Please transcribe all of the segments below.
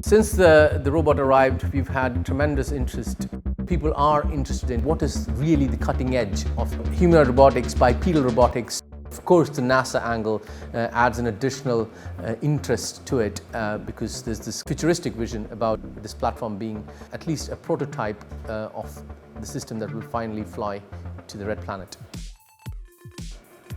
Since the robot arrived, we've had tremendous interest. People are interested in what is really the cutting edge of humanoid robotics, bipedal robotics. Of course, the NASA angle adds an additional interest to it because there's this futuristic vision about this platform being at least a prototype of the system that will finally fly to the Red Planet.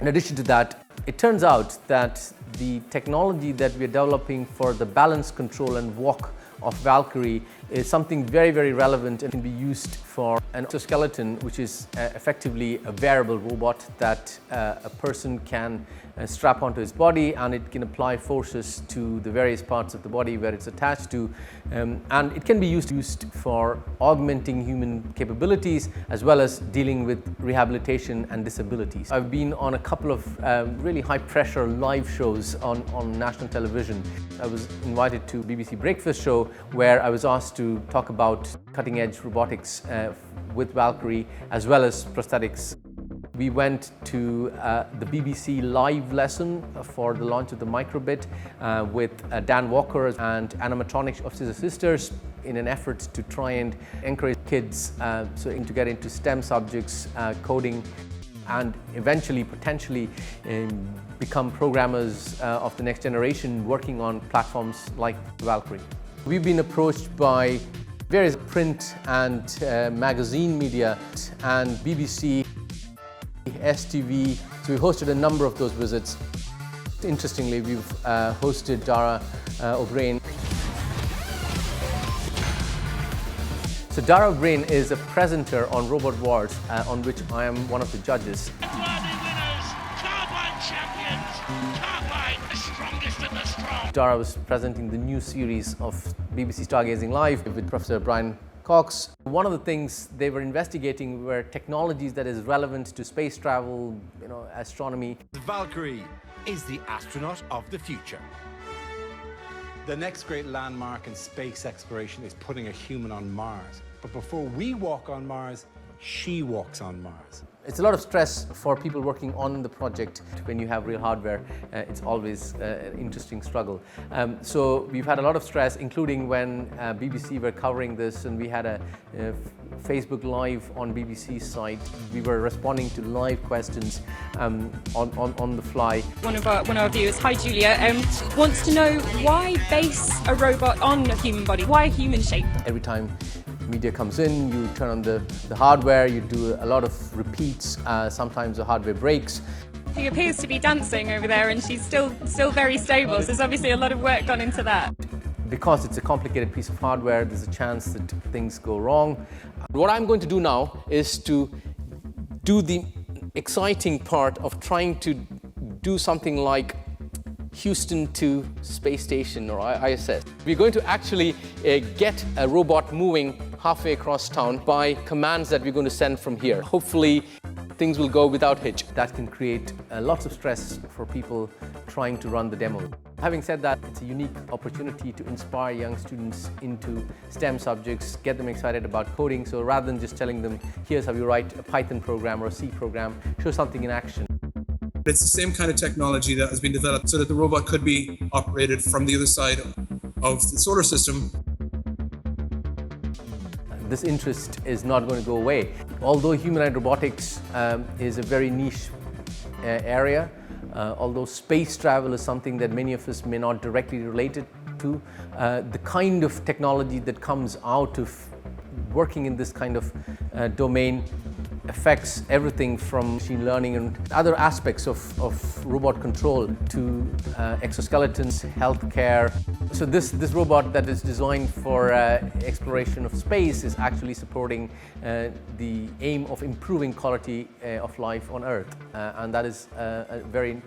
In addition to that, it turns out that the technology that we're developing for the balance control and walk of Valkyrie is something very, very relevant and can be used for an exoskeleton, which is effectively a wearable robot that a person can strap onto his body, and it can apply forces to the various parts of the body where it's attached to, and it can be used for augmenting human capabilities as well as dealing with rehabilitation and disabilities. I've been on a couple of really high-pressure live shows on national television. I was invited to BBC Breakfast show where I was asked to talk about cutting-edge robotics with Valkyrie as well as prosthetics. We went to the BBC live lesson for the launch of the Microbit with Dan Walker and animatronics of Scissor Sisters in an effort to try and encourage kids to get into STEM subjects, coding, and eventually, potentially, become programmers of the next generation working on platforms like Valkyrie. We've been approached by various print and magazine media and BBC, STV, so we hosted a number of those visits. Interestingly, we've hosted Dara O'Brien. So Dara O'Brien is a presenter on Robot Wars, on which I am one of the judges. Dara was presenting the new series of BBC Stargazing Live with Professor Brian Cox. One of the things they were investigating were technologies that is relevant to space travel, astronomy. The Valkyrie is the astronaut of the future. The next great landmark in space exploration is putting a human on Mars. But before we walk on Mars, she walks on Mars. It's a lot of stress for people working on the project. When you have real hardware, it's always an interesting struggle. So we've had a lot of stress, including when BBC were covering this and we had a Facebook Live on BBC's site. We were responding to live questions on the fly. One of our viewers, hi Julia, wants to know why base a robot on a human body? Why human shape? Every time media comes in, you turn on the hardware, you do a lot of repeats, sometimes the hardware breaks. She appears to be dancing over there and she's still very stable, so there's obviously a lot of work gone into that. Because it's a complicated piece of hardware, there's a chance that things go wrong. What I'm going to do now is to do the exciting part of trying to do something like Houston to space station or ISS. We're going to actually get a robot moving halfway across town by commands that we're going to send from here. Hopefully things will go without hitch. That can create lots of stress for people trying to run the demo. Having said that, it's a unique opportunity to inspire young students into STEM subjects, get them excited about coding. So rather than just telling them, here's how you write a Python program or a C program, show something in action. It's the same kind of technology that has been developed so that the robot could be operated from the other side of the solar system. This interest is not going to go away. Although humanoid robotics is a very niche area, although space travel is something that many of us may not directly relate it to, the kind of technology that comes out of working in this kind of domain affects everything from machine learning and other aspects of robot control to exoskeletons, healthcare. So this robot that is designed for exploration of space is actually supporting the aim of improving quality of life on Earth. And that is a very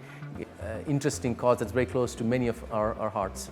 interesting cause that's very close to many of our hearts.